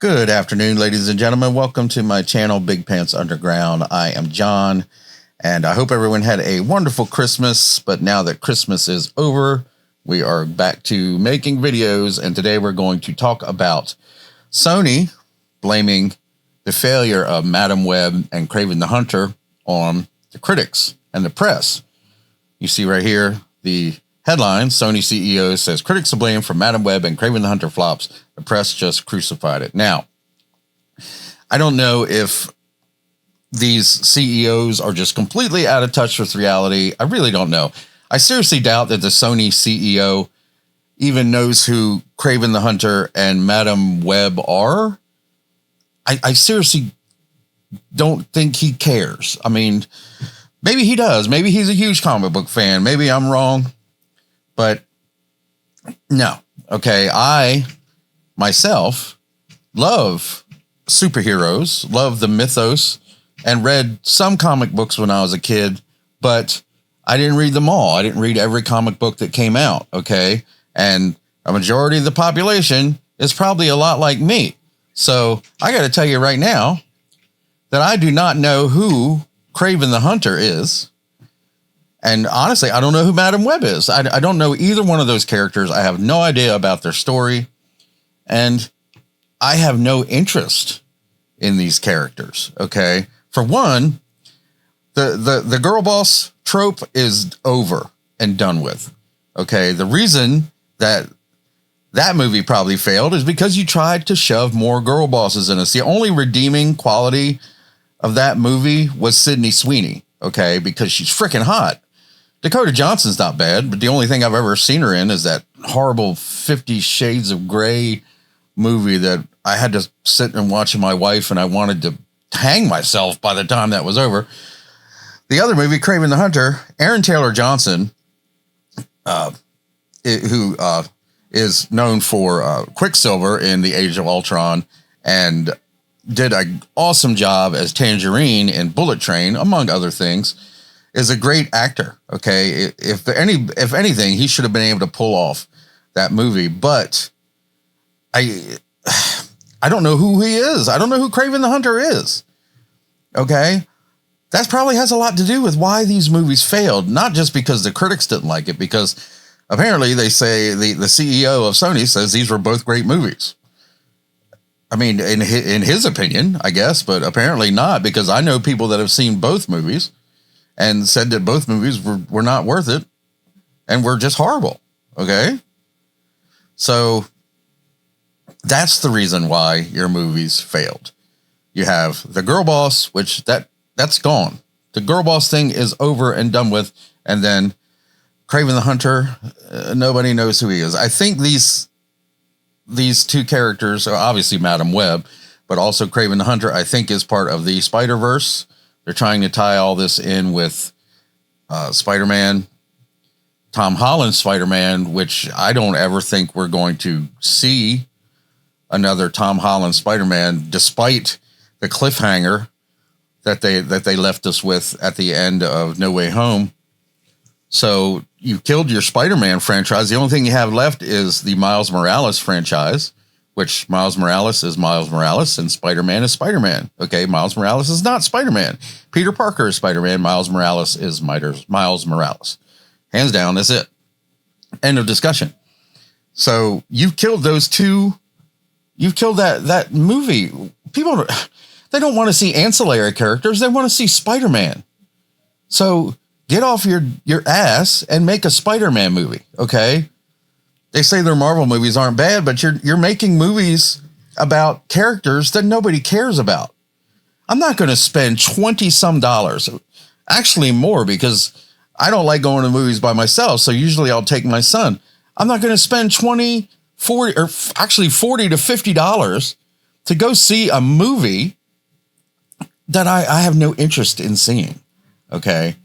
Good afternoon, ladies and gentlemen. Welcome to my channel, Big Pants Underground. I am John, and I hope everyone had a wonderful Christmas. But now that Christmas is over, we are back to making videos, and today we're going to talk about Sony blaming the failure of Madam Web and Kraven the Hunter on the critics and the press. You see right here, the headline: Sony CEO says critics to blame for Madam Web and Kraven the Hunter flops. The press just crucified it. Now, I don't know if these CEOs are just completely out of touch with reality. I really don't know. I seriously doubt that the Sony CEO even knows who Kraven the Hunter and Madam Web are. I seriously don't think he cares. I mean, maybe he does. Maybe he's a huge comic book fan. Maybe I'm wrong. But no. Okay, I myself love superheroes, love the mythos, and read some comic books when I was a kid, but I didn't read them all. I didn't read every comic book that came out, okay? And a majority of the population is probably a lot like me. So I got to tell you right now that I do not know who Kraven the Hunter is. And honestly, I don't know who Madam Web is. I don't know either one of those characters. I have no idea about their story. And I have no interest in these characters. Okay. For one, the girl boss trope is over and done with. Okay. The reason that movie probably failed is because you tried to shove more girl bosses in us. The only redeeming quality of that movie was Sydney Sweeney. Okay. Because she's freaking hot. Dakota Johnson's not bad, but the only thing I've ever seen her in is that horrible 50 Shades of Grey movie that I had to sit and watch with my wife, and I wanted to hang myself by the time that was over. The other movie, Kraven the Hunter, Aaron Taylor Johnson, who is known for Quicksilver in The Age of Ultron and did an awesome job as Tangerine in Bullet Train, among other things, is a great actor. Okay. If anything, he should have been able to pull off that movie, but I don't know who he is. I don't know who Kraven the Hunter is. Okay. That probably has a lot to do with why these movies failed. Not just because the critics didn't like it, because apparently they say the CEO of Sony says these were both great movies. I mean, in his opinion, I guess, but apparently not, because I know people that have seen both movies and said that both movies were not worth it and were just horrible. Okay. So that's the reason why your movies failed. You have the girl boss, which that's gone. The girl boss thing is over and done with. And then Kraven the Hunter, nobody knows who he is. I think these two characters are obviously Madam Web, but also Kraven the Hunter, I think, is part of the Spider-Verse. They're trying to tie all this in with Spider-Man, Tom Holland's Spider-Man, which I don't ever think we're going to see another Tom Holland Spider-Man, despite the cliffhanger that they left us with at the end of No Way Home. So you killed your Spider-Man franchise. The only thing you have left is the Miles Morales franchise, which Miles Morales is Miles Morales and Spider-Man is Spider-Man. Okay, Miles Morales is not Spider-Man. Peter Parker is Spider-Man. Miles Morales is Miles Morales. Hands down, that's it. End of discussion. So you've killed those two. You've killed that movie. People, they don't want to see ancillary characters. They want to see Spider-Man. So get off your ass and make a Spider-Man movie, okay? They say their Marvel movies aren't bad, but you're making movies about characters that nobody cares about. I'm not going to spend $20-some, actually more, because I don't like going to movies by myself. So usually I'll take my son. I'm not going to spend $20, $40, or actually $40 to $50 to go see a movie that I have no interest in seeing. Okay.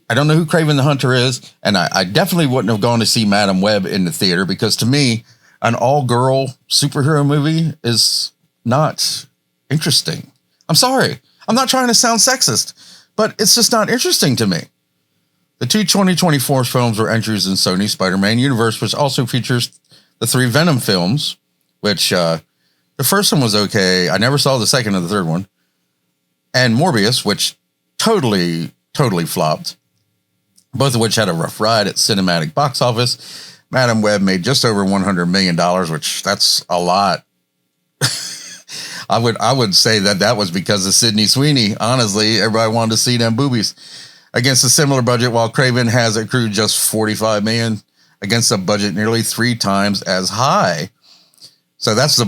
I don't know who Kraven the Hunter is, and I definitely wouldn't have gone to see Madam Web in the theater, because to me, an all-girl superhero movie is not interesting. I'm sorry. I'm not trying to sound sexist, but it's just not interesting to me. The two 2024 films were entries in Sony's Spider-Man universe, which also features the 3 Venom films, which the first one was okay. I never saw the second or the third one. And Morbius, which totally flopped. Both of which had a rough ride at cinematic box office. Madam Web made just over $100 million, which that's a lot. I would say that was because of Sydney Sweeney. Honestly, everybody wanted to see them boobies. Against a similar budget, while Craven has accrued just $45 million against a budget nearly 3 times as high. So that's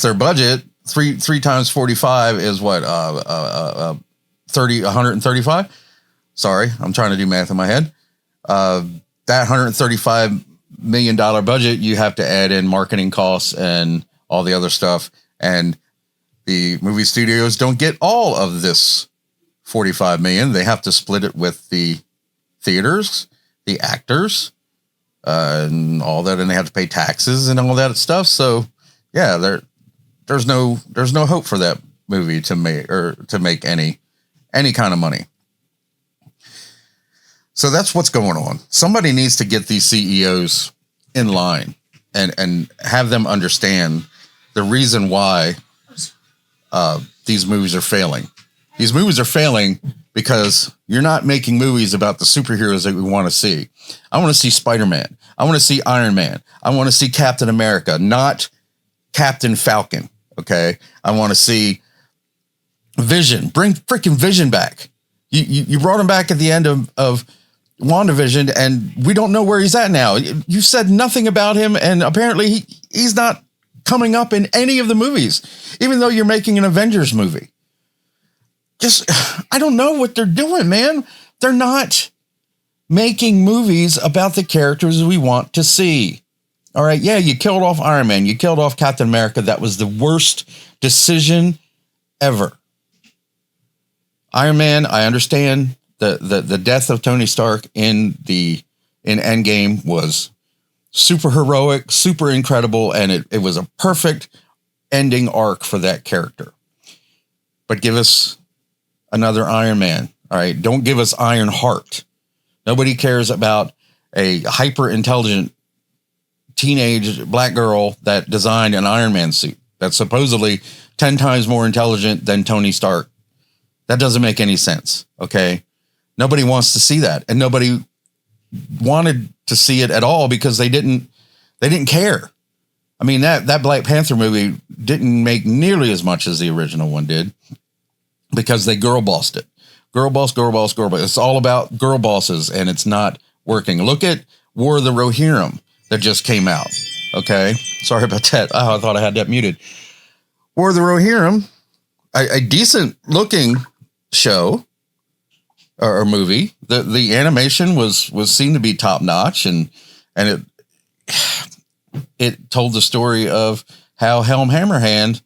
their budget. Three times 45 is what? 135. Sorry, I'm trying to do math in my head. That $135 million budget, you have to add in marketing costs and all the other stuff. And the movie studios don't get all of this $45 million. They have to split it with the theaters, the actors, and all that, and they have to pay taxes and all that stuff. So, yeah, there's no hope for that movie to make any kind of money. So that's what's going on. Somebody needs to get these CEOs in line and have them understand the reason why these movies are failing. These movies are failing because you're not making movies about the superheroes that we want to see. I want to see Spider-Man. I want to see Iron Man. I want to see Captain America, not Captain Falcon. Okay. I want to see Vision. Bring freaking Vision back. You brought him back at the end of WandaVision, and we don't know where he's at now. You said nothing about him, and apparently he's not coming up in any of the movies, even though you're making an Avengers movie. I don't know what they're doing, man. They're not making movies about the characters we want to see. All right. Yeah. You killed off Iron Man. You killed off Captain America. That was the worst decision ever. Iron Man. I understand the death of Tony Stark in Endgame was super heroic, super incredible. And it was a perfect ending arc for that character. But give us another Iron Man. All right. Don't give us Iron Heart. Nobody cares about a hyper intelligent teenage black girl that designed an Iron Man suit that's supposedly 10 times more intelligent than Tony Stark. That doesn't make any sense. Okay. Nobody wants to see that. And nobody wanted to see it at all because they didn't care. I mean, that Black Panther movie didn't make nearly as much as the original one did because they girl bossed it. Girl boss. It's all about girl bosses, and it's not working. Look at War of the Rohirrim that just came out. Okay. Sorry about that. Oh, I thought I had that muted. War of the Rohirrim, a decent looking show or movie. The animation was seen to be top notch, and it told the story of how Helm Hammerhand,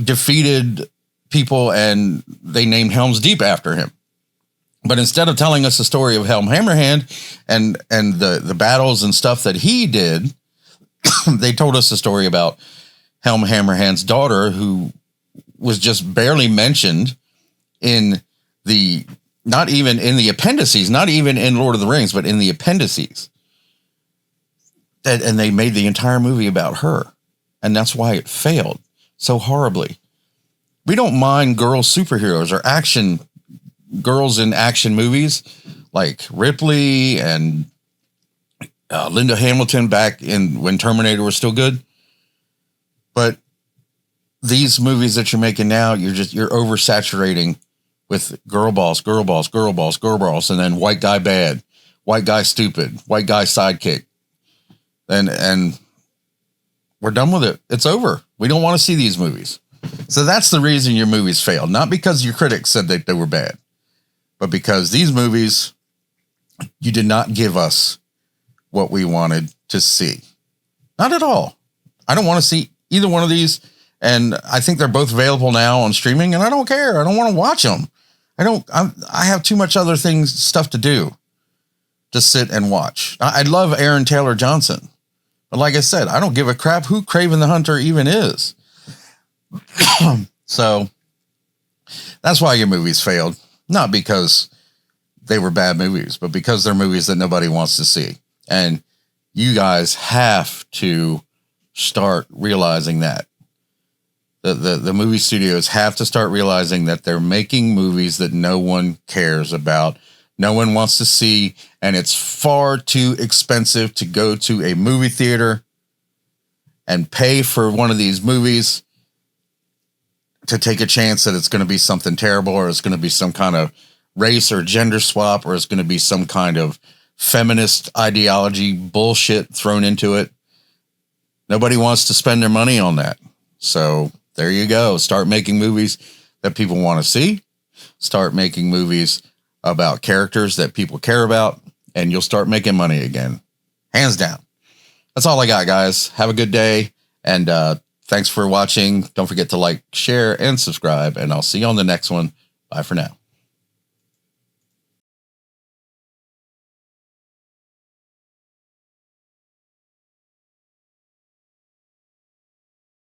defeated people, and they named Helm's Deep after him. But instead of telling us the story of Helm Hammerhand and the battles and stuff that he did, they told us the story about Helm Hammerhand's daughter, who was just barely mentioned not even in the appendices, not even in Lord of the Rings, but in the appendices. And they made the entire movie about her. And that's why it failed so horribly. We don't mind girl superheroes or girls in action movies like Ripley and Linda Hamilton back when Terminator was still good. But these movies that you're making now, you're oversaturating with girl boss, and then white guy bad, white guy stupid, white guy sidekick. And we're done with it. It's over. We don't want to see these movies. So that's the reason your movies failed. Not because your critics said that they were bad, but because these movies, you did not give us what we wanted to see. Not at all. I don't want to see either one of these. And I think they're both available now on streaming, and I don't care. I don't want to watch them. I have too much other stuff to do to sit and watch. I love Aaron Taylor Johnson, but like I said, I don't give a crap who Kraven the Hunter even is. So that's why your movies failed. Not because they were bad movies, but because they're movies that nobody wants to see. And you guys have to start realizing that. The movie studios have to start realizing that they're making movies that no one cares about, no one wants to see, and it's far too expensive to go to a movie theater and pay for one of these movies to take a chance that it's going to be something terrible, or it's going to be some kind of race or gender swap, or it's going to be some kind of feminist ideology bullshit thrown into it. Nobody wants to spend their money on that. So there you go. Start making movies that people want to see. Start making movies about characters that people care about, and you'll start making money again. Hands down. That's all I got, guys. Have a good day. And thanks for watching. Don't forget to like, share, and subscribe. And I'll see you on the next one. Bye for now.